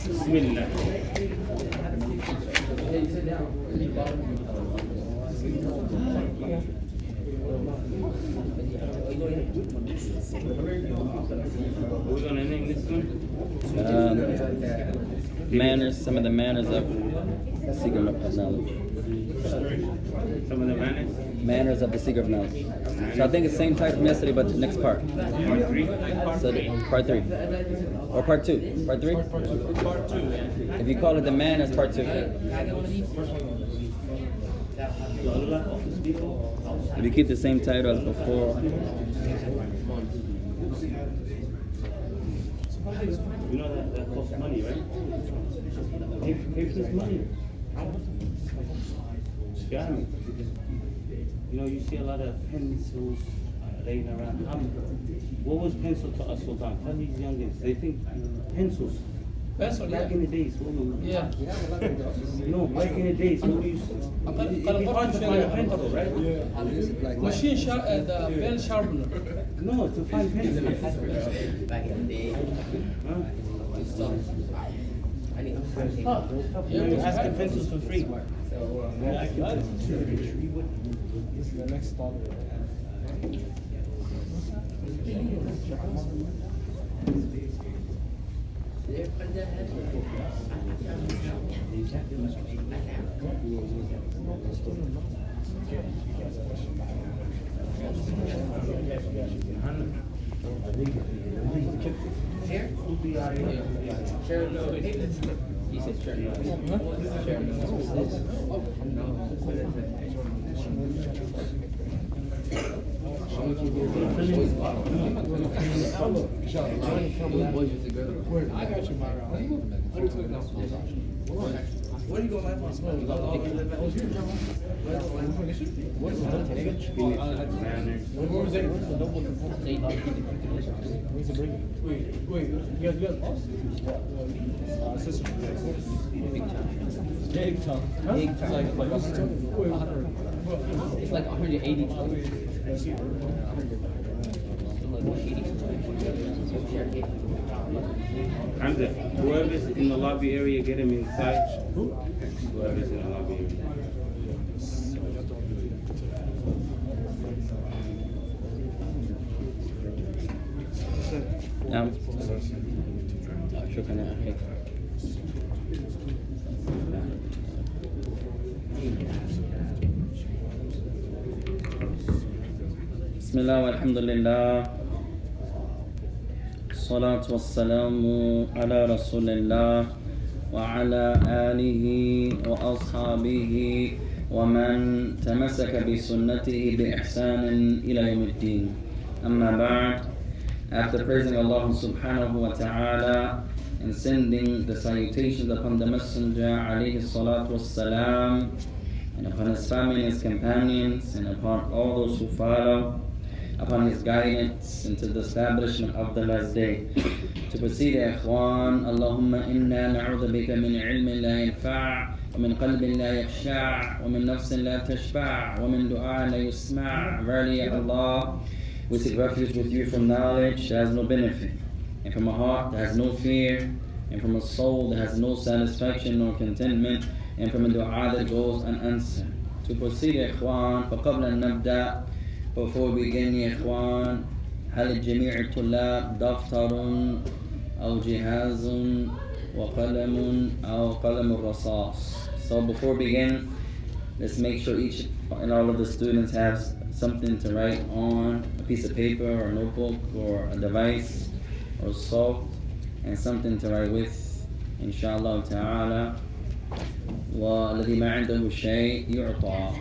Bismillah. We're gonna name this one? Manners, some of the manners of seeker of knowledge. Some of the manners? Manners of the seeker of knowledge. So I think it's the same type from yesterday, but the next part. Part 3? So part 3. Or part 2. Part 3? Part 2. If you call it the manners, part 2. If you keep the same title as before. You know that costs money, right? Pay for this money. Shawkaanee. You know, you see a lot of pencils laying around. What was pencil to us, Sultan? Tell these youngins. They think pencils. Pencil, Back in the days, what were we? Yeah. No, back in the days, what we used to. It'd be hard to find a pencil, right? Machine the pen sharpener. No, to find pencils. Back in the day. Huh? Yeah, You're asking pencils for free. This is the next stop. He said sure. I got you, Myra. Where you going, man? Wait, you guys lost? Sister. Big tongue. Big tongue. It's like 180. Hamza, whoever's in the lobby area, get him inside. Whoever's in the lobby area. شكرا أخي. بسم الله والحمد لله الصلاة والسلام على رسول الله وعلى آله وأصحابه ومن تمسك بسنته بإحسان إلى يوم الدين. أما بعد. After praising Allah subhanahu wa ta'ala and sending the salutations upon the Messenger alayhi salatu wassalam, and upon his family and his companions, and upon all those who follow upon his guidance into the establishment of the last day. To proceed, ikhwan, Allahumma inna na'udhu bika min ilmin la yanfa' wa min qalbin la yakhsha' wa min nafsin la tashba' wa min du'a la yusma'. Verily, Ya Allah, we seek refuge with you from knowledge that has no benefit, and from a heart that has no fear, and from a soul that has no satisfaction nor contentment, and from a dua that goes unanswered. To proceed, ikhwan, فقبل أن نبدأ, before we begin, يا إخوان, هل جميع الطلاب دفتر أو جهاز وقلم أو قلم الرصاص? So before we begin, let's make sure each and all of the students have something to write on, a piece of paper or a notebook or a device or salt, and something to write with, inshallah ta'ala. وَالَّذِي مَا عِنْدَهُ شَيْءٍ يُعْطَى.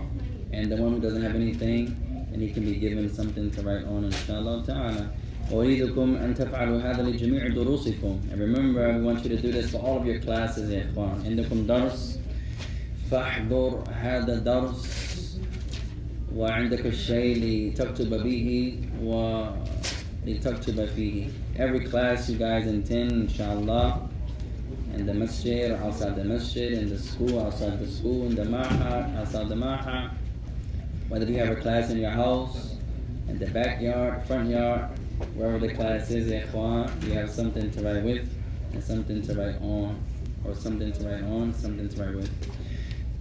And the one who doesn't have anything, and he can be given something to write on, inshallah ta'ala. أريدكم أن تفعلوا هذا لجميع دروسكم. And remember, we want you to do this for all of your classes, يا إخوان. عندكم درس فاحضر هذا الدرس وعندك الشيء لتكتب به ولتكتب فيه. Every class you guys attend, inshallah, in the masjid or outside the masjid, in the school, outside the school, in the ma'had, outside the ma'had. Whether you have a class in your house, in the backyard, front yard, wherever the class is, ikhwan, you have something to write with. and something to write on, or something to write on, something to write with.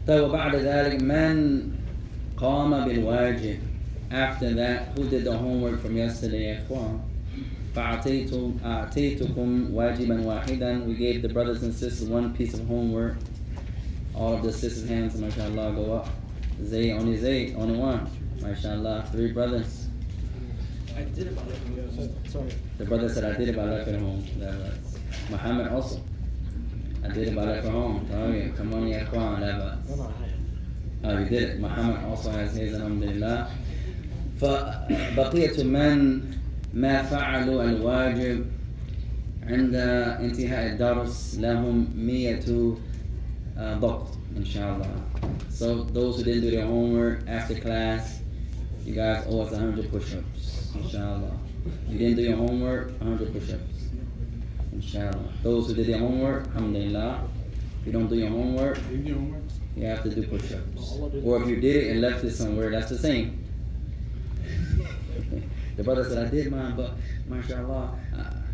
طيب وبعد ذلك من قام بالواجب. After that, who did the homework from yesterday, يا إخوان؟ أعطيتكم واجبا واحدا. We gave the brothers and sisters one piece of homework. All of the sisters' hands, mashallah, go up. Zay, only one. Mashallah, 3 brothers. I did about it. Sorry. The brother said, I did it, but I left it home. That was Muhammad also. I did it, but I left it home. Oh yeah, come on, ya ikhwan, No. oh, you did it. Muhammad also has his, alhamdulillah. فبقية من ما فعلوا الواجب عند انتهاء الدرس لهم 100 ضغط إن شاء الله. So those who didn't do their homework after class, you guys owe us 100 push-ups, inshallah. You didn't do your homework, 100 push-ups, inshallah. Those who did their homework, alhamdulillah. If you don't do your homework, you have to do push-ups. Or if you did it and left it somewhere, that's the same. The brother said, I did mine, but mashallah,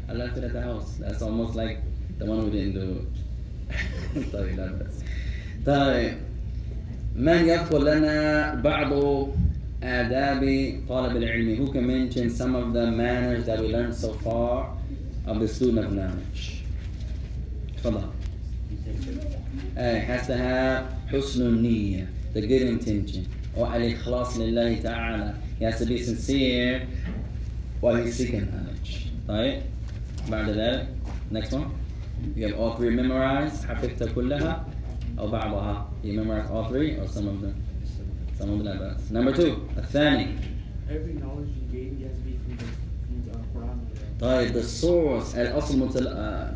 I left it at the house. That's almost like the one who didn't do it. طيب من يذكر لنا بعض آداب طالب العلم? Who can mention some of the manners that we learned so far of the student of knowledge? تفضل. Has to have حسن النية, the good intention, or الإخلاص لله تعالى. He has to be sincere while he's seeking knowledge. طيب بعد ذلك, next one. You have all 3 memorized. حفظت كلها أو بعضها. You memorize all 3 or some of them? Some of them. Number 2, الثاني. Every knowledge you gain has to be from the Quran. طيب, the source, الأصل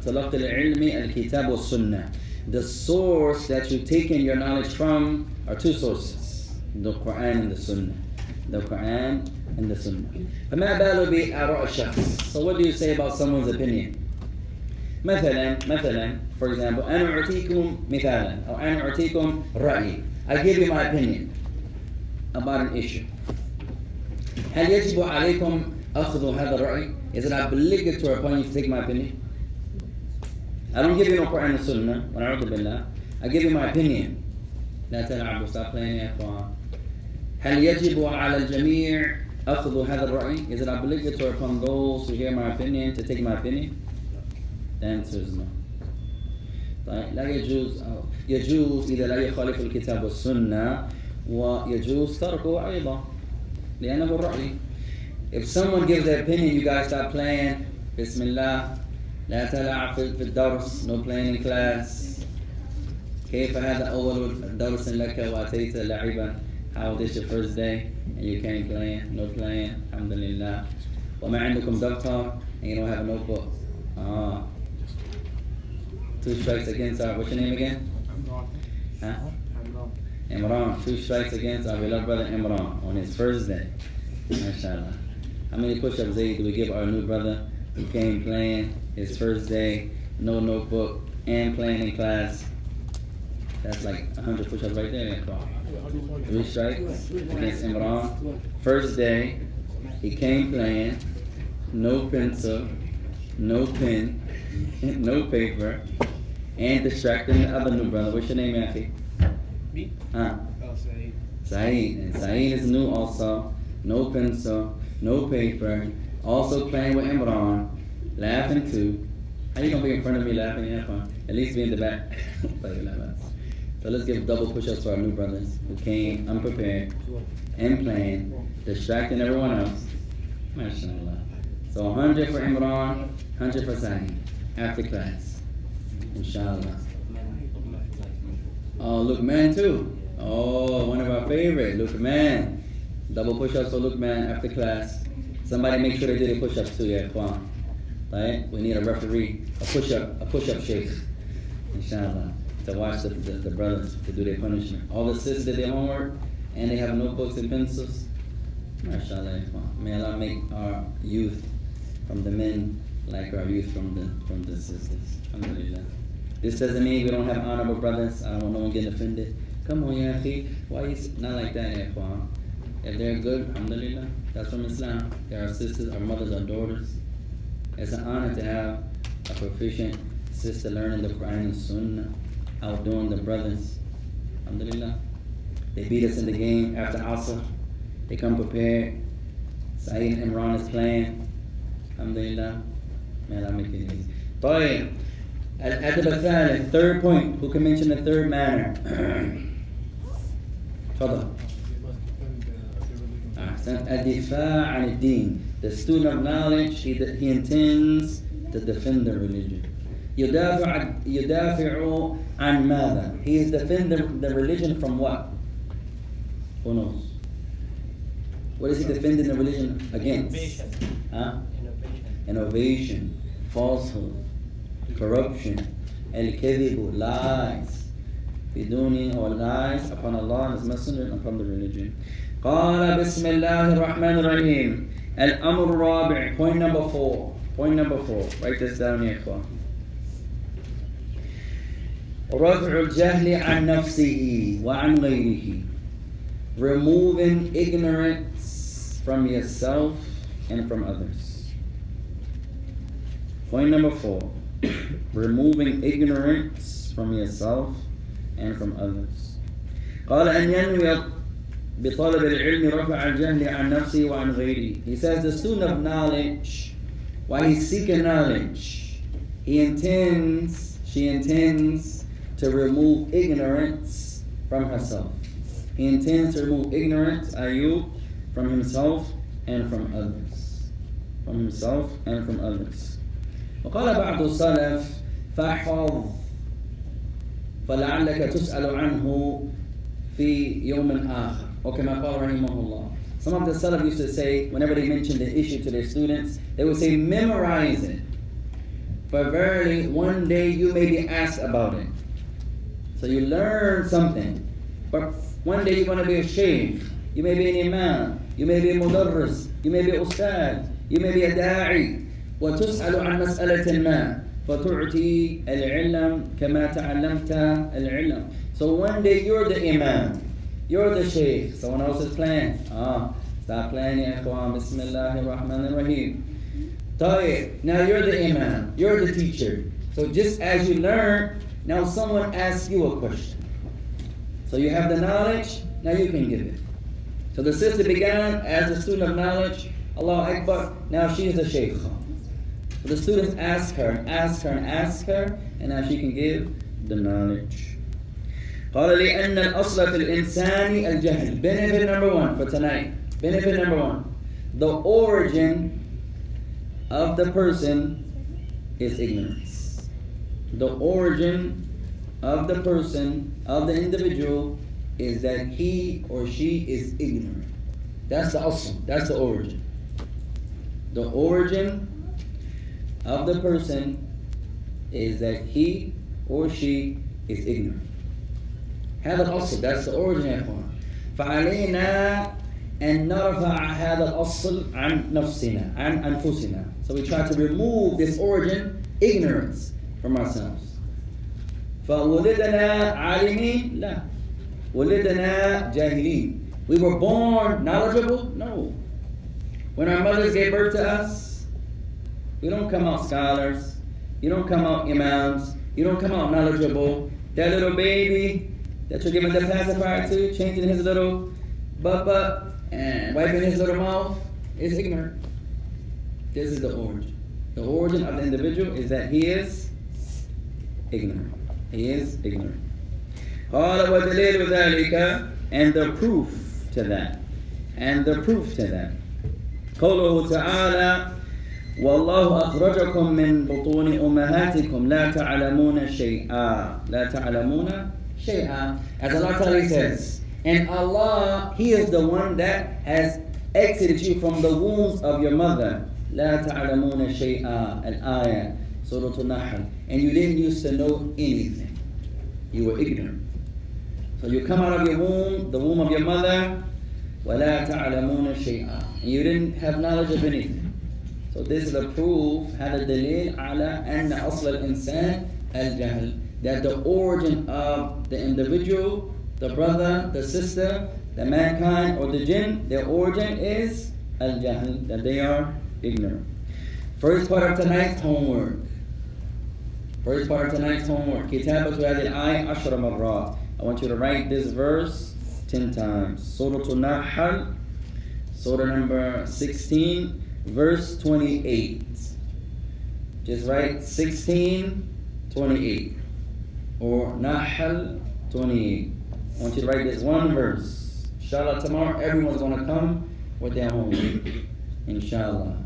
تلقي العلم الكتاب والسنة. The source that you taken your knowledge from are 2 sources, the Quran and the Sunnah. The Quran and the Sunnah. فما بال بآراء الشخص. So what do you say about someone's opinion? مثلا, for example, أنا أعطيكم مثالا أو أنا أعطيكم رأيي. I give you my opinion about an issue. هل يجب عليكم أخذ هذا الرأي? Is it obligatory upon you to take my opinion? I don't give you no Quran and Sunnah. ونعوذ بالله. I give you my opinion. لا تلعبوا, stop playing يا إخوان. هل يجب على الجميع أخذ هذا الرأي? Is it obligatory upon those who hear my opinion to take my opinion? The answer is no. طيب, لا يجوز إذا لا يخالف الكتاب والسنة, ويجوز تركه أيضا لأنه الرأي. If someone gives their opinion, you guys stop playing. Bismillah. لا تلعب في الدرس. No playing in class. كيف هذا أول درس لك وأتيت لعبا? How this your first day and you can't play? No playing. Alhamdulillah. وما عندكم دفتر and you don't have a notebook. 2 strikes against our, what's your name again? Huh? Imran. 2 strikes against our beloved brother Imran on his first day. MashaAllah. How many push-ups do we give our new brother who came playing his first day, no notebook, and playing in class? That's like 100 push-ups right there. 3 strikes against Imran. First day, he came playing, no pencil, no pen, no paper, and distracting the other new brother. What's your name, Yafi? Me? Saeed. Saeed. And Saeed is new also. No pencil, no paper. Also playing with Imran, laughing too. How you gonna be in front of me laughing? Yeah, fun. At least be in the back. So let's give double push-ups to our new brothers who came unprepared and playing, distracting everyone else. MashaAllah. So 100 for Imran, 100 for Saeed after class. Inshallah. Oh, Luqman too. Oh, one of our favorite, Luqman. Double push-ups for Luqman after class. Somebody make sure they did a push-ups too, yeah, Kwan. Right? We need a referee, a push-up sheikh. Inshallah. To watch the brothers to do their punishment. All the sisters did their homework and they have notebooks and pencils. MashaAllah. May Allah make our youth from the men like our youth from the sisters. Alhamdulillah. This doesn't mean we don't have honorable brothers. I don't want no one getting offended. Come on, ya akhi. Why you not like that, ya ikhwan? If they're good, alhamdulillah, that's from Islam. They're our sisters, our mothers, our daughters. It's an honor to have a proficient sister learning the Quran and Sunnah, outdoing the brothers. Alhamdulillah. They beat us in the game after Asr. They come prepared. Saeed and Imran is playing. Alhamdulillah. Man, I'll make it easy. طيب. الأدب الثالث, third point. Who can mention the third manner? تفضل. الدفاع عن الدين. The student of knowledge, he intends to defend the religion. يدافع عن ماذا? He is defending the religion from what? Who knows? What is he defending the religion against? Innovation. Huh? Innovation. Innovation, falsehood, corruption, al-kadhib, lies, بدون or lies upon Allah and His Messenger and upon the religion. قال بسم الله الرحمن الرحيم. الأمر الرابع, point number 4. Point number 4. Write this down يا إخوان. رفع الجهل عن نفسه وعن غيره. Removing ignorance from yourself and from others. Point number 4. Removing ignorance from yourself and from others. قال أن ينوي بطلب العلم رفع الجهل عن نفسه وعن غيره. He says the student of knowledge, while he's seeking knowledge, she intends to remove ignorance from herself. He intends to remove ignorance, Ayub, from himself and from others. From himself and from others. وقال بعض السلف فاحفظ فلعلك تسأل عنه في يوم آخر. وكما قال رحمه الله. Some of the Salaf used to say, whenever they mentioned the issue to their students, they would say, memorize it. For verily, one day you may be asked about it. So you learn something. But one day you're going to be a sheikh. You may be an imam. You may be a mudarris. You may be a ustad. You may be a da'i. وتسأل عن مسألة ما فتعطي العلم كما تعلمت العلم. So one day you're the imam. You're the sheikh. Someone else is playing. Stop playing ya ikhwan. Bismillahir Rahmanir Rahim. طيب. Now you're the imam. You're the teacher. So just as you learn, now someone asks you a question. So you have the knowledge, now you can give it. So the sister began as a student of knowledge, Allahu Akbar, now she is a sheikh. So the students ask her, and ask her, and ask her, and now she can give the knowledge. قال لأن الأصل في الإنسان الجهل. Benefit number 1 for tonight. Benefit number 1. The origin of the person is ignorance. The origin of the person, of the individual, is that he or she is ignorant. That's the asl. That's the origin. The origin of the person is that he or she is ignorant. هذا الأصل. That's the origin يا إخوان. فعلينا أن نرفع هذا الأصل عن نفسنا عن أنفسنا. So we try to remove this origin, ignorance, from ourselves. فولدنا عالمين؟ لا. ولدنا جاهلين. We were born knowledgeable? No. When our mothers gave birth to us, we don't come out scholars. You don't come out imams. You don't come out knowledgeable. That little baby that you're giving the pacifier to, changing his little butt and wiping his little mouth, is ignorant. This is the origin. The origin of the individual is that he is ignorant. He is ignorant. قال ودليل ذلك, and the proof to that. And the proof to that. قوله تعالى والله أخرجكم من بطون أمهاتكم لا تعلمون شيئا. لا تعلمون شيئا. As Allah Ta'ala says, and Allah, He is the one that has exited you from the wombs of your mother. لا تعلمون شيئا. Al-ayah, Surah Al-Nahl. And you didn't used to know anything. You were ignorant. So you come out of your womb, the womb of your mother, وَلَا تَعْلَمُونَ شَيْئًا. And you didn't have knowledge of anything. So this is a proof, هذا الدليل على أن أصل الإنسان الجهل. That the origin of the individual, the brother, the sister, the mankind, or the jinn, their origin is al-jahl, that they are ignorant. First part of tonight's homework. First part of tonight's homework. كتابة هذه الآية 10 مرات. I want you to write this verse 10 times. Surah An-Nahl, Surah number 16, verse 28. Just write 16, 28. Or Nahl 28. I want you to write this one verse. Inshallah, tomorrow everyone's going to come with their homework. Inshallah.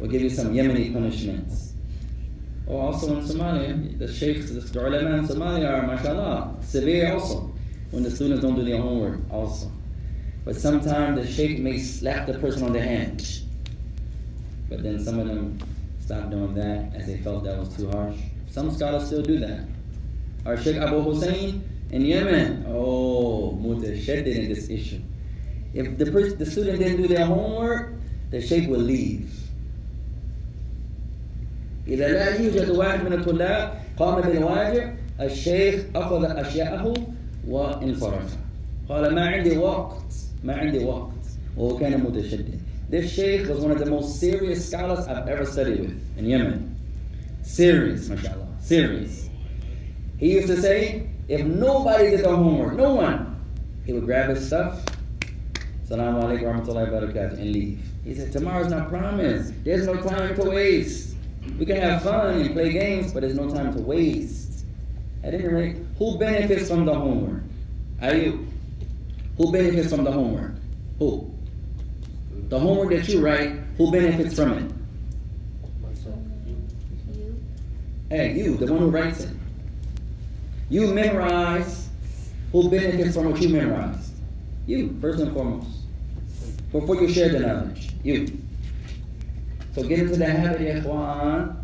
We'll give you some Yemeni punishments. Or also in Somalia, the sheikhs, the ulama in Somalia are, mashallah, severe also when the students don't do their homework also. But sometimes the sheikh may slap the person on the hand. But then some of them stopped doing that as they felt that was too harsh. Some scholars still do that. Our Sheikh Abu Hussein in Yemen, mutashaddid in this issue. If the student didn't do their homework, the sheikh will leave. إذا لا يوجد واحد من الطلاب قام بالواجب الشيخ أخذ أشياءه وانصرف. قال ما عندي وقت وهو كان متشدد. This sheikh was one of the most serious scholars I've ever studied with in Yemen. Serious, mashallah, serious. He used to say, if nobody did their homework, no one, he would grab his stuff, Assalamu alaikum wa rahmatullahi wa barakatuh, and leave. He said, tomorrow's not promised. There's no time to waste. We can have fun and play games, but there's no time to waste. At any rate, who benefits from the homework? Are you? Who benefits from the homework? Who? The homework that you write, who benefits from it? Hey, you, the one who writes it. You memorize, who benefits from what you memorized? You, first and foremost. Before you share the knowledge, you. So get into the habit, ikhwan,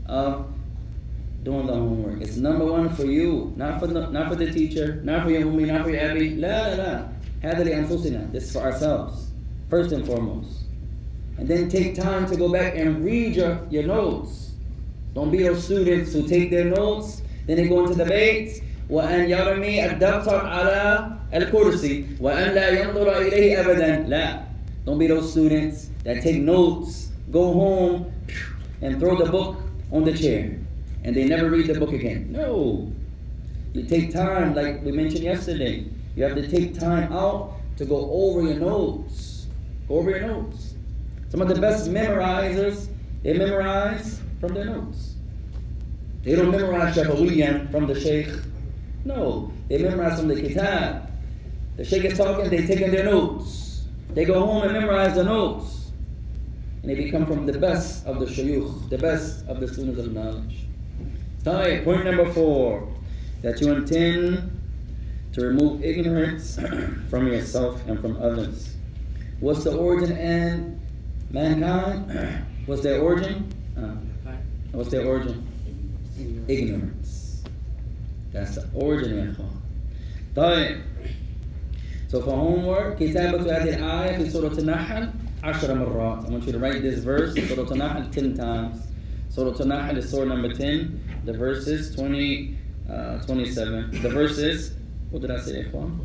of doing the homework. It's number one for you, not for the teacher, not for your ummi, not for your abi. La. هذا لأنفسنا. This is for ourselves, first and foremost. And then take time to go back and read your notes. Don't be those students who take their notes, then they go into the debates. وأن يرمي الدفتر على الكرسي وأن لا ينظر إليه أبدا. لا. Don't be those students that take notes, go home, and throw the book on the chair, and they never read the book again. No. You take time, like we mentioned yesterday. You have to take time out to go over your notes. Go over your notes. Some of the best memorizers, they memorize from their notes. They don't memorize Shafawiyan from the sheikh. No, they memorize from the kitab. The sheikh is talking, they take in their notes. They go home and memorize the notes. And they become from the best of the shuyukh, the best of the students of knowledge. Point number 4, that you intend to remove ignorance from yourself and from others. What's the origin and mankind? What's their origin? What's their origin? Ignorance. That's the origin, ya ikhwan. So for homework, كتابة هذه الآية في سورة النحل 10 مرات. I want you to write this verse, Surah An-Nahl, 10 times. Surah An-Nahl is surah number 10. The verses 27. The verses, what did I say, ikhwan?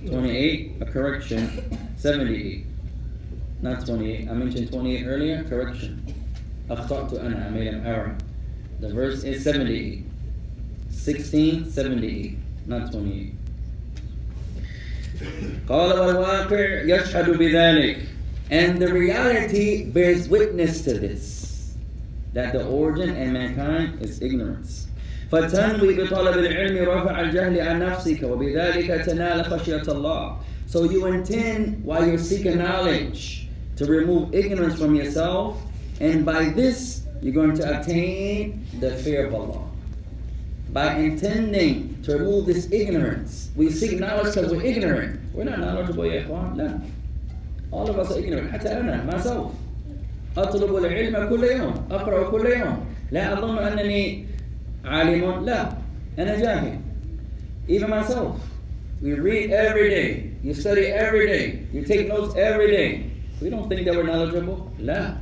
28, a correction. 78. Not 28. I mentioned 28 earlier, correction. أخطأت أنا, I made an error. The verse is 78. 1678, not 28. قال والواقع يشهد بذلك. And the reality bears witness to this, that the origin and mankind is ignorance. فتنوي بطلب العلم رفع الجهل عن نفسك وبذلك تنال خشية الله. So you intend, while you're seeking knowledge, to remove ignorance from yourself, and by this you're going to attain the fear of Allah. By intending to remove this ignorance. We seek knowledge because we're ignorant. We're not knowledgeable, ya ikhwan. No. All of us are ignorant. حتى أنا myself. أطلب العلم كل يوم. أقرأ كل يوم. لا أظن أنني عالم. لا. أنا جاهل. Even myself. We read every day. You study every day. You take notes every day. We don't think that we're knowledgeable. لا.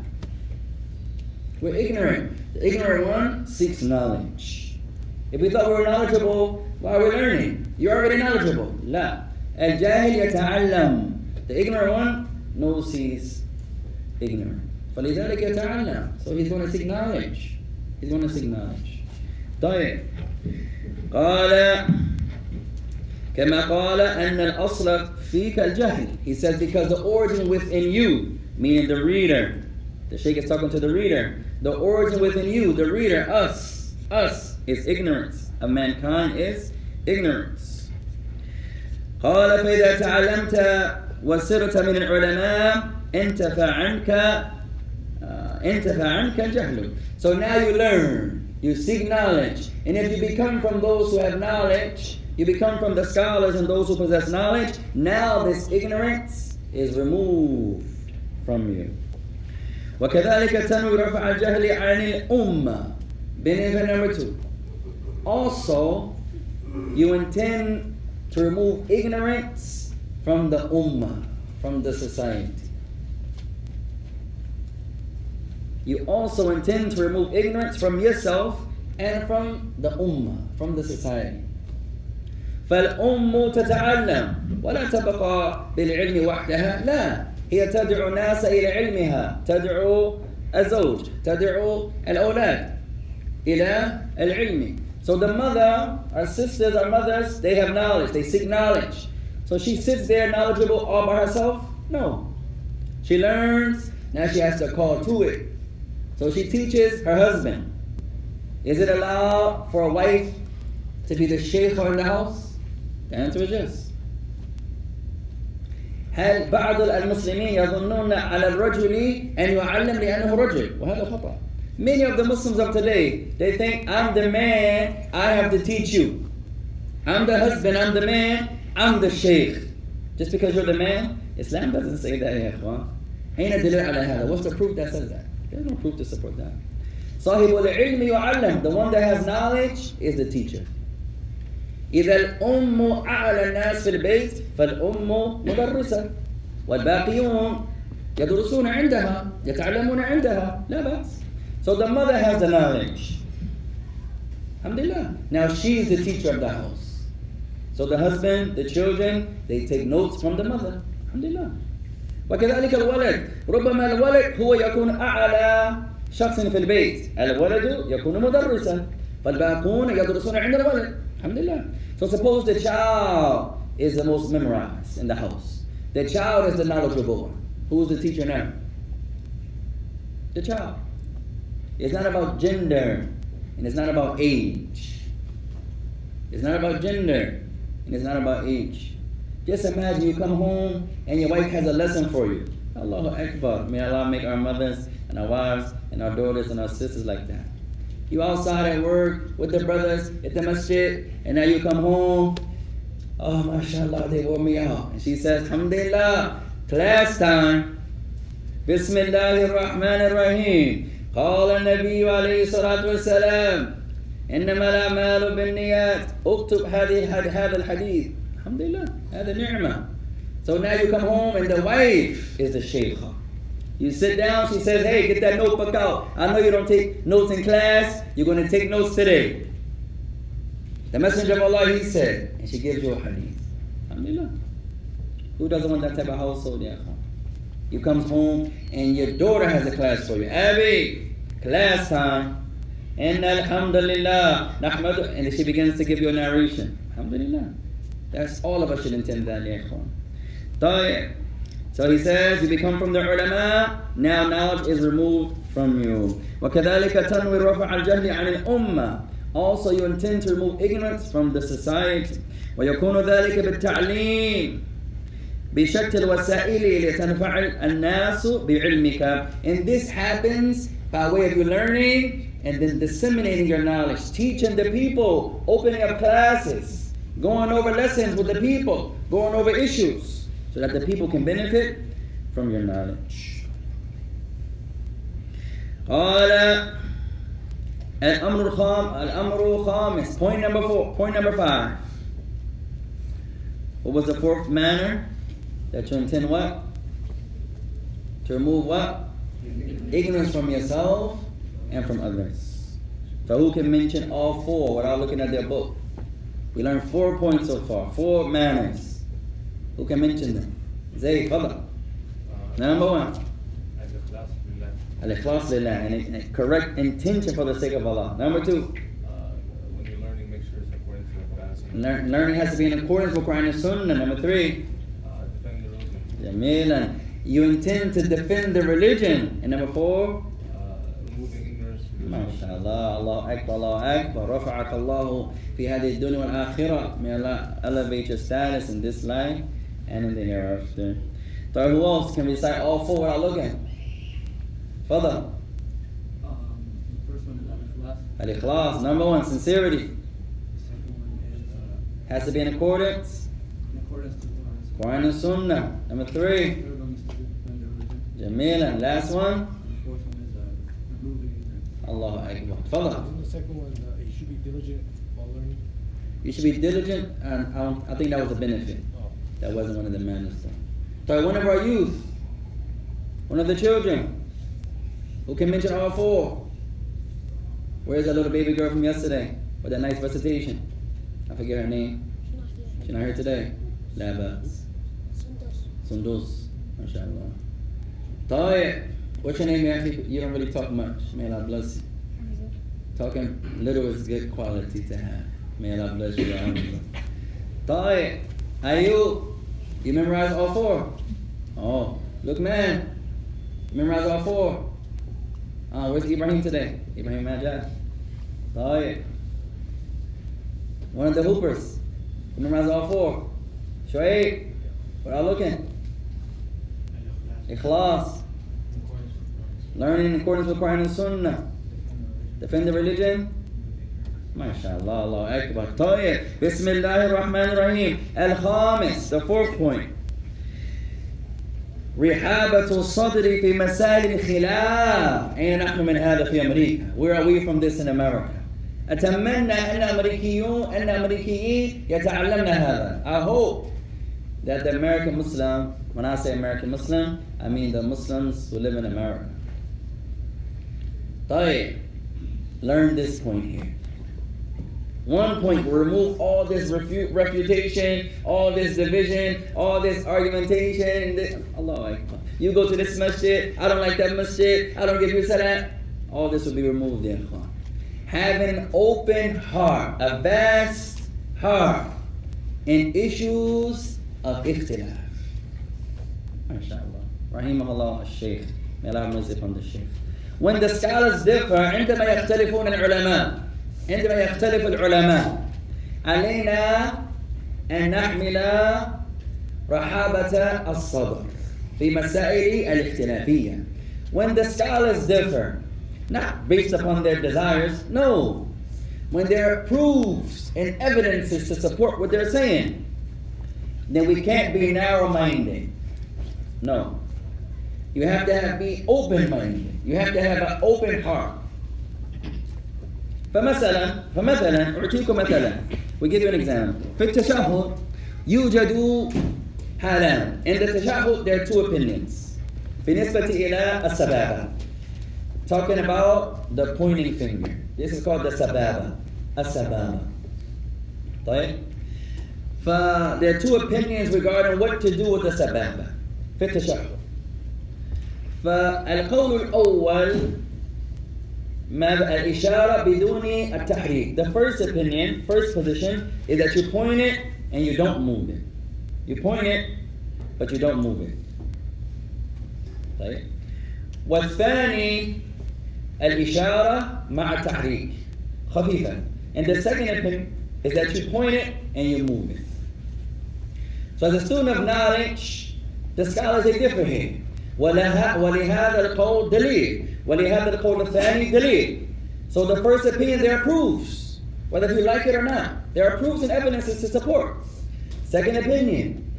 We're ignorant. The ignorant one seeks knowledge. If we thought we were knowledgeable, why are we learning? You're already knowledgeable. لا. الجاهل يتعلم. The ignorant one knows he's ignorant. فلذلك يتعلم. So he's going to seek knowledge. He's going to seek knowledge. طيب. قال كما قال أن الأصل فيك الجهل. He says because the origin within you, meaning the reader. The Shaykh is talking to the reader. The origin within you, the reader, us, is ignorance. Of mankind is ignorance. قال فإذا تعلمت وصرت من العلماء انتفع عنك الجهل. So now you learn, you seek knowledge, and if you become from those who have knowledge, you become from the scholars and those who possess knowledge, now this ignorance is removed from you. وكذلك تنوي رفع الجهل عن الأمة. Benefit number 2. Also, you intend to remove ignorance from the ummah, from the society. You also intend to remove ignorance from yourself and from the ummah, from the society. فالأم تتعلم ولا تبقى بالعلم وحدها. لا، هي تدعو الناس إلى علمها، تدعو الزوج، تدعو الأولاد إلى العلم. So the mother, our sisters, our mothers, they have knowledge, they seek knowledge. So she sits there knowledgeable all by herself? No. She learns, now she has to call to it. So she teaches her husband. Is it allowed for a wife to be the sheikh in the house? The answer is yes. هل بعض المسلمين يظنون على الرجل أن يعلم لأنه رجل وهذا خطأ. Many of the Muslims of today, they think I'm the man, I have to teach you. I'm the husband, I'm the man, I'm the sheikh. Just because you're the man, Islam doesn't say that, ya ikhwan. أين الدليل على هذا? What's the proof that says that? There's no proof to support that. صاحب العلم يعلم. The one that has knowledge is the teacher. إذا الأم أعلى الناس في البيت فالأم مدرسة والباقيون يدرسون عندها يتعلمون عندها لا بأس. So the mother has the knowledge. Alhamdulillah. Now she's the teacher of the house. So the husband, the children, they take notes from the mother. Alhamdulillah. وكذلك الولد. ربما الولد هو يكون أعلى شخص في البيت. الولد يكون مدرسا فالباقون يدرسون عند الولد. Alhamdulillah. So suppose the child is the most memorized in the house. The child is the knowledgeable one. Who's the teacher now? The child. It's not about gender and it's not about age. It's not about gender and it's not about age. Just imagine you come home and your wife has a lesson for you. Allahu Akbar. May Allah make our mothers and our wives and our daughters and our sisters like that. You outside at work with the brothers at the masjid, and now you come home. Oh, mashallah, they wore me out. And she says, alhamdulillah, class time. Bismillahir Rahmanir Rahim. قال النبي عليه الصلاة والسلام إنما الأعمال بالنيات اكتب هذا الحديث. Alhamdulillah, هذا نعمة. So now you come home and the wife is the sheikha. You sit down, she says, hey, get that notebook out. I know you don't take notes in class. You're going to take notes today. The Messenger of Allah, he said, and she gives you a hadith. Alhamdulillah. Who doesn't want that type of household? Yeah. You come home and your daughter has a class for you. Abby, class time. And alhamdulillah, nahmadu. And she begins to give you a narration. Alhamdulillah. That's all of us should intend that. Yeah. So he says, you become from the ulama, now knowledge is removed from you. وَكَذَلِكَ تَنْوِي رَفَعَ الْجَهْلِ عَنِ الْأُمَّةِ. Also you intend to remove ignorance from the society. وَيَكُونُ ذَلِكَ بِالتَّعْلِيمِ بِشَتِّ الْوَسَائِلِ لِتَنْفَعَ النَّاسُ بِعِلْمِكَ. And this happens by way of you learning and then disseminating your knowledge, teaching the people, opening up classes, going over lessons with the people, going over issues, so that the people can benefit from your knowledge. قال الأمر خامس. Point number 4. Point number 5. What was the fourth manner? That you intend what? To remove what? Ignorance from yourself and from others. So who can mention all 4 without looking at their book? We learned 4 points so far. 4 manners. Who can mention them? Zayd, fadal. Number 1. Al-ikhlas lillah, and correct intention for the sake of Allah. Number 2, when you're learning, make sure it's according to the class. learning has to be in accordance with Quran and Sunnah. Number 3, Defend the religion. Jamilan, you intend to defend the religion. And number 4, Removing ignorance. MashaAllah, Allah Akbar, Allah Akbar, rafa'ak Allahu fi hadhihi dunya wal akhirah. May Allah elevate your status in this life and in the hereafter. So who else can recite all 4 without looking? Further. The first one is al-ikhlas. Al-ikhlas, number 1, sincerity. The second one is Has to be in accordance. in accordance to the Quran and Sunnah. Number 3, third one is to defend the religion. Jamilan. Last one, And the fourth one is removing ignorance. Allahu Akbar. Further. And the second one, you should be diligent while learning. You should be diligent, and I think that was a benefit. Oh. That wasn't one of the manners though. So one of our youth, one of the children, who can mention all 4. Where's that little baby girl from yesterday with that nice recitation? I forget her name. She's not here today. La ba'as. Sundus. MashaAllah. Tayyip. What's your name, Yahi? You don't really talk much. May Allah bless you. Talking little is good quality to have. May Allah bless you. Tayyip. Ayub. You memorize all 4? Oh, look, man. You memorize all 4? Where's Ibrahim today? Ibrahim Majad. Tayyip. One of the hoopers. You memorize all 4? Shoaib. Without looking. Ikhlas. Learning in accordance with Quran and Sunnah. Defend the religion. MashaAllah, Allah Akbar. Tayyib. Bismillahir Rahmanir Rahim. Al-Khamis, the 4th point. رحابة الصدر في مسائل الخلاف. أين نحن من هذا في أمريكا? Where are we from this in America? أتمنى أن أمريكيين يتعلمنا هذا. I hope that the American Muslim, when I say American Muslim, I mean the Muslims who live in America. طيب, learn this point here. 1 point will remove all this refutation, all this division, all this argumentation. Allah Akbar. You go to this masjid, I don't like that masjid, I don't give you salat. All this will be removed there. Have an open heart, a vast heart in issues of ikhtilaf. MashaAllah. Rahimahullah al-Shaykh. May Allah have mercy upon the Shaykh. When the scholars differ, عندما يختلفون العلماء عندما يختلف العلماء علينا أن نحمل رحابة الصدر في مسائل الاختلافية. When the scholars differ, not based upon their desires, no. When there are proofs and evidences to support what they're saying, then we can't be narrow-minded. No. You have to be open-minded. You have to have an open heart. فمثلا أعطيكم مثلا. We give you an example. في التشهد يوجد حالان. In the tashahhud there are 2 opinions. بالنسبة إلى السبابة. Talking about the pointing finger. This is called the sababa. السبابة. طيب. There are 2 opinions regarding what to do with the sababa. في التشهد. فالقول الأول الإشارة بدون التحريك. The first opinion, first position, is that you point it and you don't move it. You point it, but you don't move it. طيب. والثاني الإشارة مع التحريك خفيفا. And the second opinion is that you point it and you move it. So as a student of knowledge, the scholars they differ here. ولهذا القول دليل ولهذا القول الثاني دليل. So the first opinion, there are proofs, whether you like it or not. There are proofs and evidences to support. Second opinion,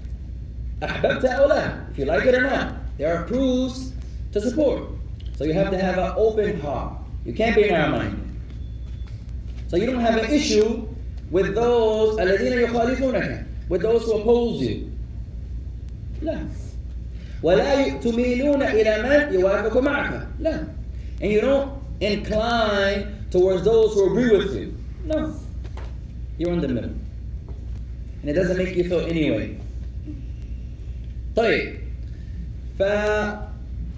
أحببت أو لا, if you like it or not, there are proofs to support. So you have to have an open heart. You can't be narrow-minded. So you don't have an issue with those الذين يخالفونك, with those who oppose you. لا. ولا تميلون إلى من يوافق معك. لا. And you don't incline towards those who agree with you. No. You're in the middle. And it doesn't make you feel any way. طيب.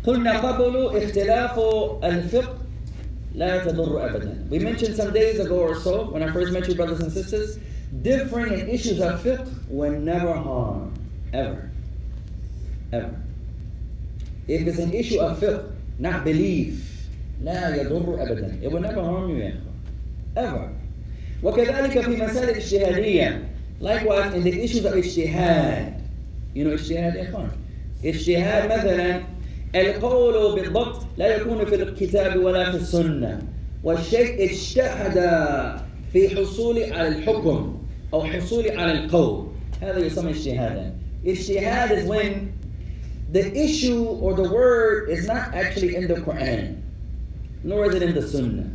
قلنا قبل اختلاف الفقه لا تضر أبدا. We mentioned some days ago or so, when I first met you brothers and sisters, differing in issues of fiqh will never harm. Ever. Ever. If it's an issue of fiqh, not belief, لا يضر أبدا. It will never harm you يا إخوة. Ever. وكذلك في مسائل اجتهادية. Likewise in the issues of اجتهاد. You know اجتهاد يا إخوان. اجتهاد مثلا القول بالضبط لا يكون في الكتاب ولا في السنة. والشيء اجتهد في حصول على الحكم أو حصول على القول. هذا يسمى اجتهادا. Ijtihad is when the issue or the word is not actually in the Quran, nor is it in the Sunnah.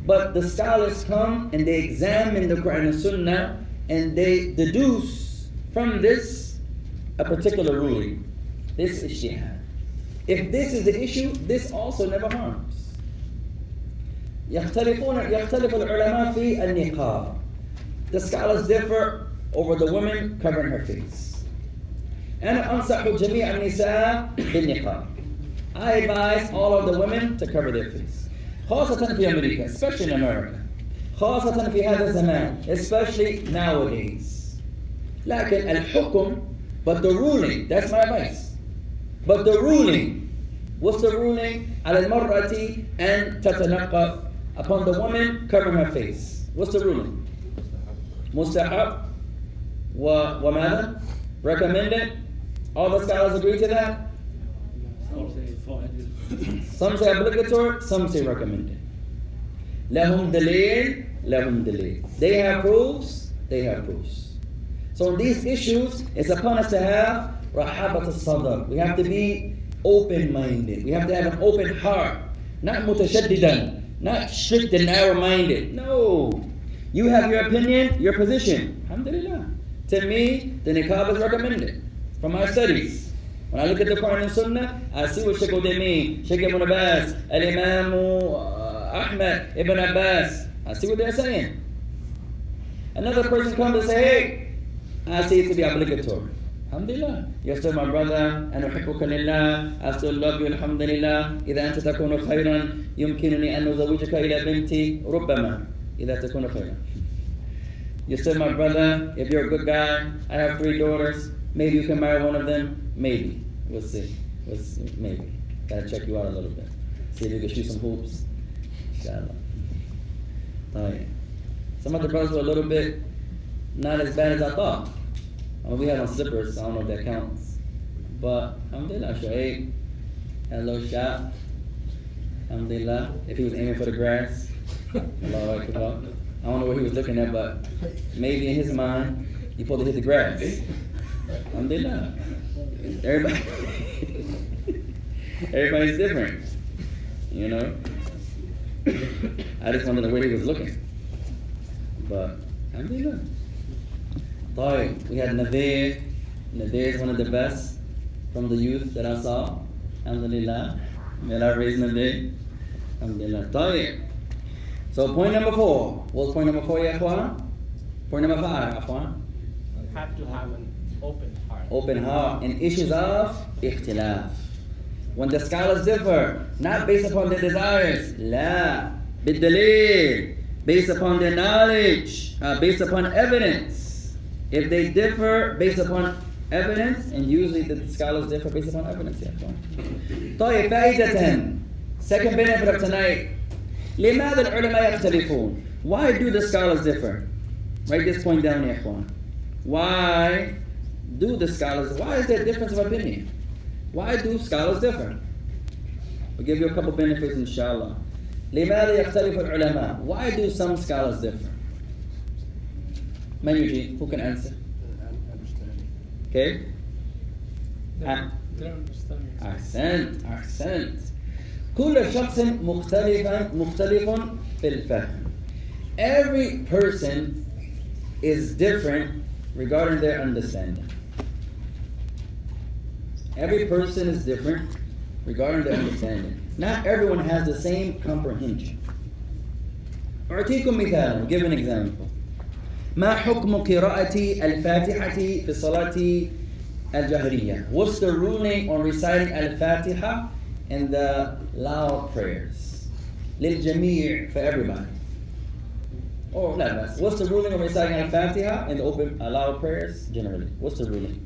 But the scholars come and they examine the Quran and Sunnah and they deduce from this a particular ruling. This is ijtihad. If this is the issue, this also never harms. يختلف العلماء في النقاب. The scholars differ over the woman covering her face. أنا أنصح جميع النساء بالنقاب. I advise all of the women to cover their face. خاصة في أمريكا, especially in America. خاصة في هذا الزمان, especially nowadays. لكن الحكم, but the ruling, that's my advice. But the ruling, what's the ruling? على المرأة أن تتنقب, upon the woman covering her face. What's the ruling? مستحب. وماذا? Recommended. All the scholars agree to that? Some say obligatory, some say recommended. لهم دليل, لهم دليل. They have proofs, they have proofs. So in these issues, it's upon us to have rahabat al-sadr. We have to be open-minded. We have to have an open heart. Not mutashaddidan, not strict and narrow-minded. No. You have your opinion, your position. Alhamdulillah. To me, the niqab is recommended from my studies. When I look at the Quran and Sunnah, I see what Sheikh Uthaymeen, Sheikh Ibn Abbas, Al-Imam Ahmad Ibn Abbas, I see what they're saying. Another person comes and say, hey, I see it to be obligatory. Alhamdulillah. You're still my brother, and أحبك لله. I still love you, alhamdulillah. إذا أنت تكون خيرا يمكنني أن أزوجك إلى بنتي ربما إذا تكون خيرا. You're still my brother. If you're a good guy, I have 3 daughters. Maybe you can marry one of them. Maybe. We'll see. Maybe. Gotta check you out a little bit. See if you can shoot some hoops. Inshallah. Some of the brothers were a little bit not as bad as I thought. I mean, we had on slippers, so I don't know if that counts. But alhamdulillah, Shoaib had a little shot. Alhamdulillah. If he was aiming for the grass. Allahu Akbar. I don't know what he was looking at, but maybe in his mind, he supposed to hit the grass. Alhamdulillah. Everybody's different. You know? I just wondered the way he was looking. But, alhamdulillah. We had Nadir. Nadir is one of the best from the youth that I saw. Alhamdulillah. May Allah raise Nadir. Alhamdulillah. So point number 4. What's point number 4, ya Ikhwan? Point number 5, Ikhwan. Have to have an open heart. Open heart in issues of ikhtilaf. When the scholars differ, not based upon their desires, la, bid-dalil, based upon their knowledge, based upon evidence. If they differ based upon evidence, and usually the scholars differ based upon evidence. طيب فائدة. Second benefit of tonight. لماذا العلماء يختلفون? Why do the scholars differ? Write this point down, ya ikhwan. Why is there a difference of opinion? Why do scholars differ? We'll give you a couple benefits, inshallah. لماذا يختلف العلماء? Why do some scholars differ? Man Eugene, who can answer? Okay? Their understanding. أحسنت. كل شخص مختلف في الفهم. Every person is different regarding their understanding. Every person is different regarding their understanding. Not everyone has the same comprehension. أعطيكم مثال. I'll give an example. ما حكم قراءة الفاتحة في الصلاة الجهرية? What's the ruling on reciting al-Fatiha and the loud prayers. للجميع, for everybody. Oh, no, what's the ruling of reciting Al-Fatiha in the open loud prayers generally? What's the ruling?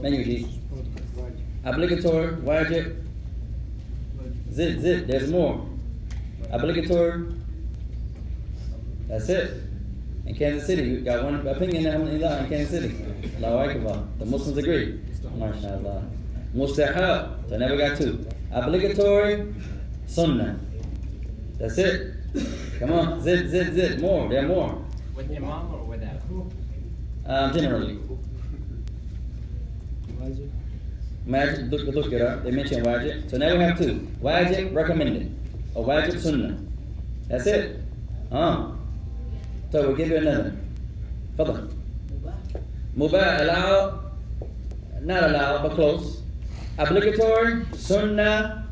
Menu obligatory, wajib, zid, there's more. Obligatory, that's it. In Kansas City, we got one opinion in Kansas City. Allahu Akbar. The Muslims agree. MashaAllah. Mustahab, so now we got two. Obligatory, sunnah. That's it. Come on, zid, more, there are more. With Imam or without? Generally. Wajib, look it up. They mention wajib. So now we have two. Wajib, recommended. Or wajib, sunnah. That's it. So we'll give you another. Fadal. Mubah, allowed. Not allowed, but close. Obligatory, sunnah.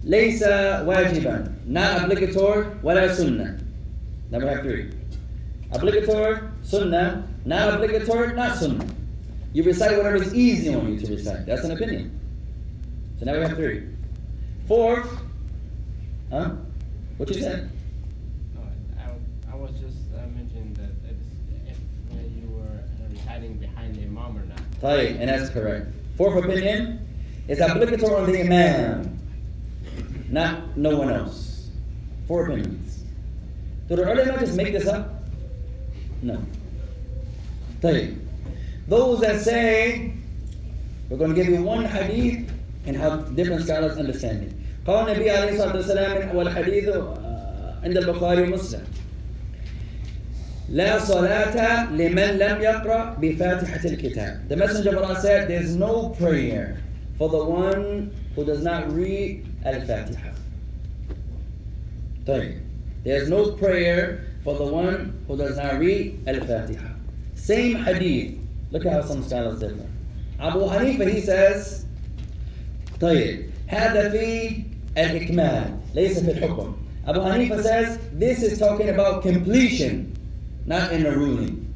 Laysa wajiban. Not obligatory, wala sunnah. Now we have three. Obligatory, sunnah. Not obligatory, not sunnah. You recite whatever is easy on you to recite. That's an opinion. So now we have three. Fourth, what you said? No, I was just mentioning that if you were reciting behind the Imam or not. Right, and that's correct. Fourth opinion is obligatory on the Imam, not no one else. Four opinions. Do the ulama just make this up? No. Right. Those that say, we're going to give you one hadith and how different scholars understand it. قال النبي عليه الصلاة والسلام والحديث عند البخاري ومسلم لا صلاة لمن لم يقرأ بفاتحة الكتاب. The Messenger of Allah said there's no prayer for the one who does not read Al-Fatiha. There's no prayer for the one who does not read Al-Fatiha. Same hadith. Look at how some scholars differ. Abu Hanifa, he says, هذا في الإكمال ليس في الحكم. Abu Hanifa says this is talking about completion, not in a ruling.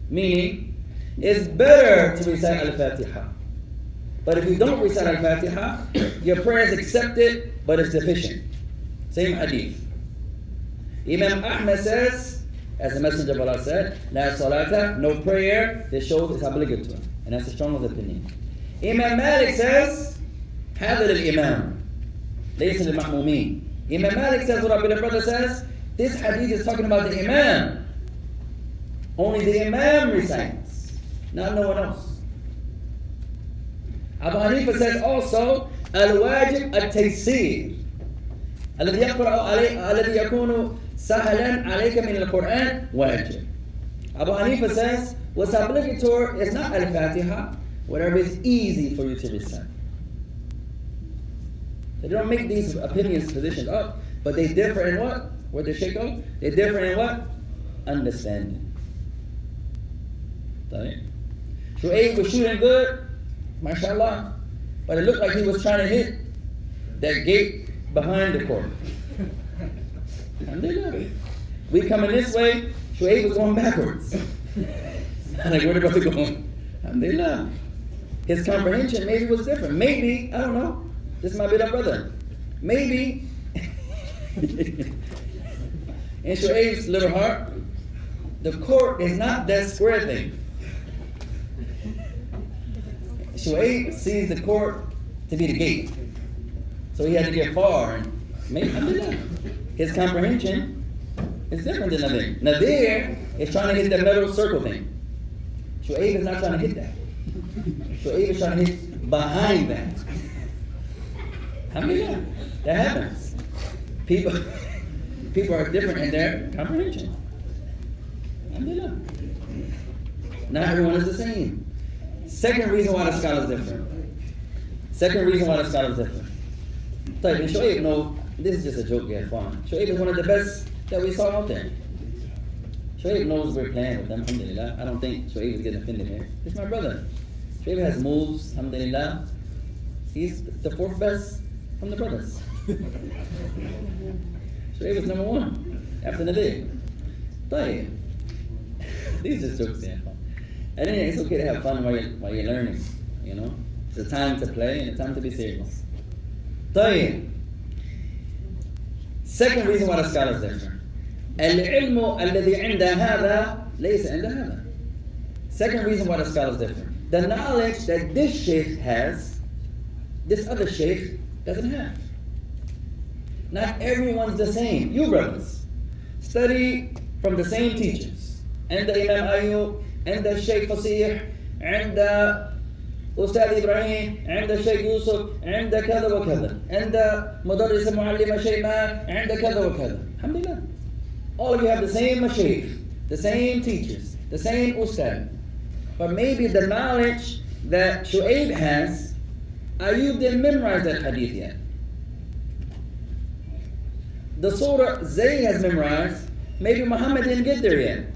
Meaning, it's better to recite Al-Fatiha. But if you don't recite Al-Fatiha, your prayer is accepted, but it's deficient. Same hadith. Imam Ahmed says, as the Messenger of Allah said, La salata, no prayer. This shows it's obligatory. And that's the strongest opinion. Imam Malik says, هذا للإمام ليس للمأمومين. Imam Malik says, what our beloved brother says, this hadith is talking about the Imam. Only the Imam recites, not no one else. Abu Hanifa says also, الواجب التيسير الذي يكون سهلا عليك من القرآن واجب. Abu Hanifa says, what's obligatory is not Al-Fatiha, whatever is easy for you to recite. They don't make these opinions, positions up, but they differ in what? Where the Shaykh go? They differ in what? Understanding. Shu'aib was shooting good, mashallah, but it looked like he was trying to hit that gate behind the court. We coming this way, Shu'aib was going backwards. I'm like, where the brother going? Alhamdulillah. His comprehension maybe was different. Maybe, I don't know. This might be that brother. Maybe in Shu'aib's little heart, the court is not that square thing. Shu'aib sees the court to be the gate. So he had to get far. And maybe, his comprehension is different than Nadir. Nadir is trying to hit the metal circle thing. Shu'aib is not trying to hit that. Shu'aib is trying to hit behind that. Alhamdulillah. That happens. People are different in their comprehension. Alhamdulillah. Not everyone is the same. Second reason why the scholars differ. And Shu'aib, no, this is just a joke, yeah, fun. Shu'aib is one of the best that we saw out there. Shu'aib knows we're playing with them, alhamdulillah. I don't think Shu'aib is getting offended here. He's my brother. Shu'aib has moves, alhamdulillah. He's the fourth best from the brothers. Shu'aib is number one after Nadir. These are jokes, yeah. And then it's okay to have fun while you're learning, you know. It's a time to play and a time to be serious. طيب. Second reason why the scholars differ. العلم الذي عند هذا ليس عند هذا. Second reason why the scholars differ. The knowledge that this sheikh has, this other sheikh doesn't have. Not everyone's the same. You brothers study from the same teachers. And the Imam Ayyub, and the Sheikh Fasih, and the Ustad Ibrahim, and the Sheikh Yusuf, and the kada wa kada, and the Mudarris Muallima Shayman, and the kada wa kada. Alhamdulillah. All of you have the same mashaykh, the same teachers, the same Ustad. But maybe the knowledge that Shu'aib has, Ayyub didn't memorize that hadith yet. The surah Zayd has memorized, maybe Muhammad didn't get there yet.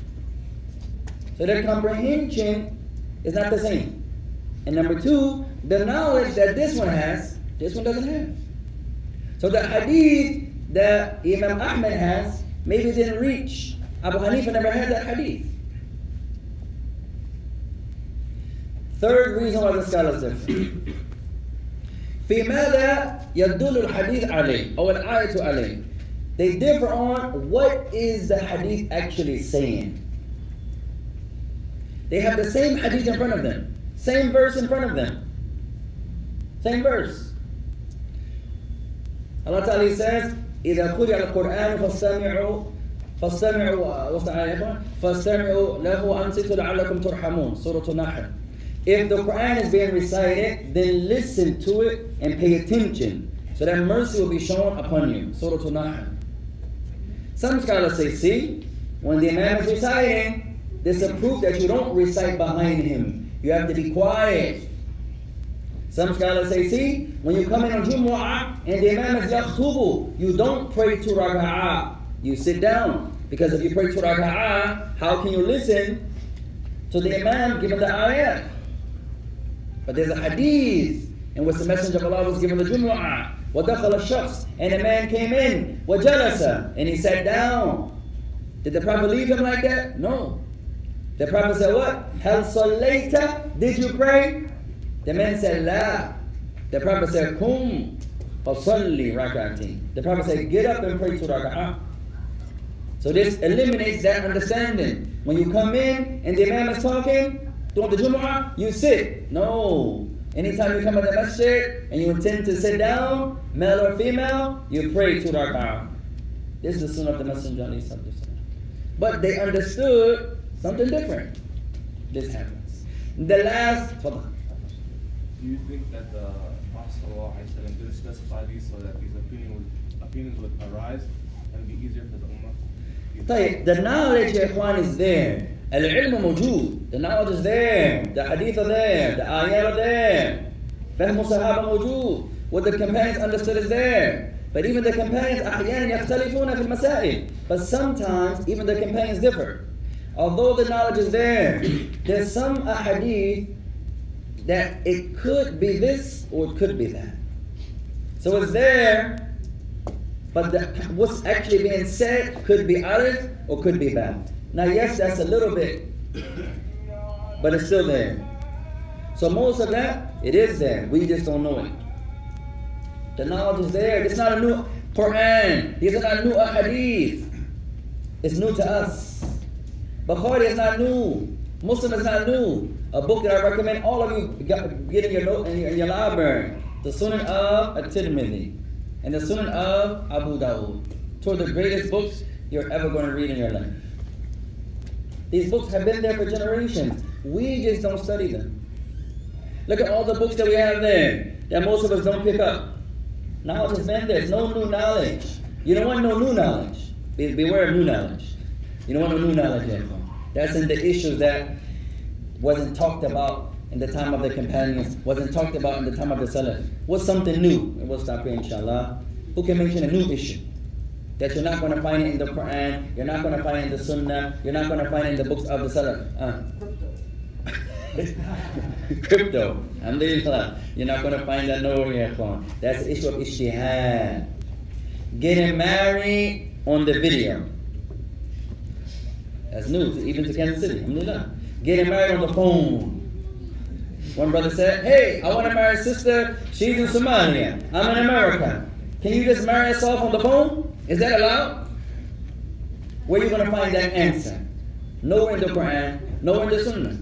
So their comprehension is not the same. And number two, the knowledge that this one has, this one doesn't have. So the hadith that Imam Ahmed has, maybe didn't reach. Abu Hanifa never had that hadith. Third reason why the scholars differ. في ماذا يدل الحديث عليه أو الآية عليه. They differ on what is the hadith actually saying. They have the same hadith in front of them, same verse in front of them, same verse. Allah Ta'ala says, إذا قرئ القرآن فاستمعوا له وأنصتوا لعلكم ترحمون. Surah An-Nahl. If the Quran is being recited, then listen to it and pay attention, so that mercy will be shown upon you. Surah An-Nahl. Some scholars say, see, when the Imam is reciting, this is a proof that you don't recite behind him. You have to be quiet. Some scholars say, see, when you come in on Jumu'ah and the Imam is yakhtubu, you don't pray 2 raka'ah. You sit down. Because if you pray 2 raka'ah, how can you listen to the Imam giving the ayat? But there's a hadith in which the Messenger of Allah was given the Jumu'ah. وَدَخَلَ الشَّخْص, and a man came in, وَجَلَسَ, and he sat down. Did the Prophet leave him like that? No. The Prophet said what? هَلْ صَلَّيْتَ, did you pray? The man said, La. The Prophet said, Kum fasalli rak'atain. The Prophet said, get up and pray 2 rak'ah. So this eliminates that understanding. When you come in and the Imam is talking, during the Jumu'ah, you sit. No. Anytime you come to the masjid and you intend to sit down, male or female, you pray 2 rak'ah. This is the sunnah of the Messenger. But they understood something different. This happens. The last, Do you think that the Prophet ﷺ didn't specify these so that these opinions would arise and be easier for the Ummah? طيب, the knowledge, ya ikhwan, is there. Al-ilm mawjood. The knowledge is there. The hadith are there. The ayat are there. Fahm sahaba mawjood. What the companions understood is there. But even the companions أحيانا يختلفون في المسائل. But sometimes even the companions differ. Although the knowledge is there, there's some ahadith that it could be this or it could be that. So it's there, but what's actually being said could be alif or could be ba. Now yes, that's a little bit, but it's still there. So most of that, it is there. We just don't know it. The knowledge is there. It's not a new Quran. These are not new ahadith. It's new to us. Bukhari is not new. Muslim is not new. A book that I recommend all of you get in your note in your library. The Sunan of At-Tirmidhi and the Sunan of Abu Dawud. Two of the greatest books you're ever going to read in your life. These books have been there for generations. We just don't study them. Look at all the books that we have there that most of us don't pick up. Knowledge has been there. There's no new knowledge. You don't want no new knowledge. Beware of new knowledge. You don't want no new knowledge yet. That's in the issues that wasn't talked about in the time of the companions, wasn't talked about in the time of the Salaf. What's something new? And we'll stop here, inshallah. Who can mention a new issue that you're not going to find it in the Quran, you're not going to find it in the Sunnah, you're not going to find it in the books of the Salaf? Crypto. Alhamdulillah. You're not going to find that nowhere here. That's the issue of ijtihad. Getting married on the video. That's new, even to Kansas City. Alhamdulillah. Getting married on the phone. One brother said, hey, I want to marry a sister. She's in Somalia. I'm in America. Can you just marry us off on the phone? Is that allowed? Where are you going to find that answer? Nowhere in the Quran, nowhere in the Sunnah.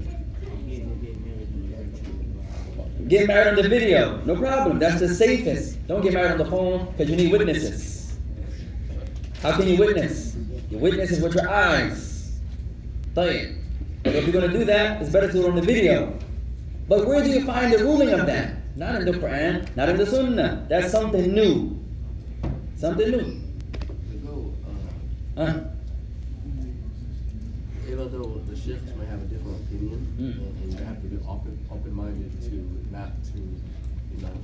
Get married on the video, no problem. That's the safest. Don't get married on the phone because you need witnesses. How can you witness? You witness is with your eyes. But if you're going to do that, it's better to do it on the video. But where do you find the ruling of that? Not in the Quran, not in the Sunnah. That's something new. Something new. Even though the sheikhs may have a different opinion, and you have to be open-minded to not to,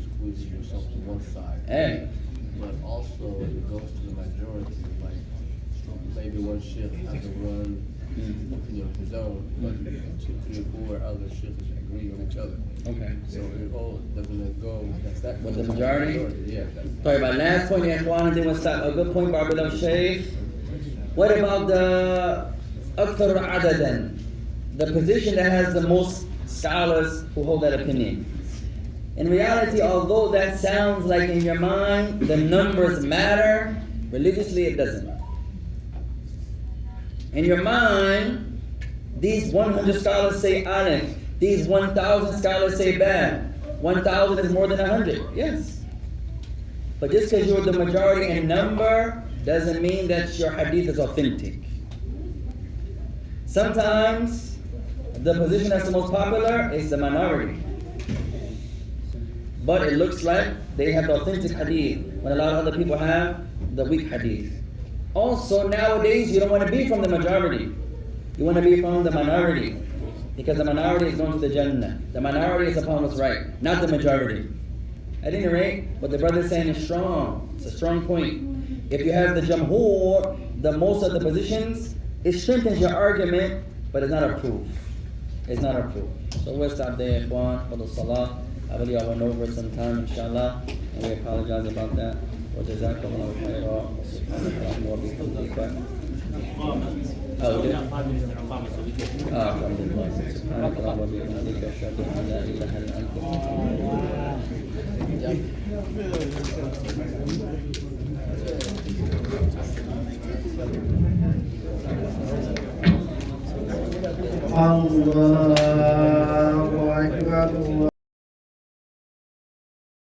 squeeze yourself to one side. Hey. But also it goes to the majority, like maybe one sheikh has to run, his own, but 2, 3, 4 other sheikhs agree on each other. Okay. So they're gonna go. That's that. With the majority? Yeah. Sorry, my last point, Ikhwan, and then we'll stop. A good point, Barbara Shaykh. What about the Akthar Adadan? The position that has the most scholars who hold that opinion. In reality, although that sounds like in your mind the numbers matter, religiously it doesn't. In your mind, these 100 scholars say Aleph, these 1,000 scholars say Ba. 1,000 is more than 100, yes. But just because you're the majority in number doesn't mean that your hadith is authentic. Sometimes the position that's the most popular is the minority. But it looks like they have the authentic hadith when a lot of other people have the weak hadith. Also, nowadays, you don't want to be from the majority. You want to be from the minority. Because the minority is going to the Jannah. The minority is upon what's right, not the majority. At any rate, what the brother is saying is strong. It's a strong point. If you have the Jamhur, the most of the positions, it strengthens your argument, but it's not a proof. It's not a proof. So we'll stop there, Ikhwan, for the Salah. I believe I went over some time, inshallah, and we apologize about that. وجزاكم خيرا سبحانك وبحمدك. Oh, we did? 5 minutes to Iqamah, so we can. Alhamdulillah. سبحانك وبحمدك أشهد أن لا إله إلا أنت. الله أكبر.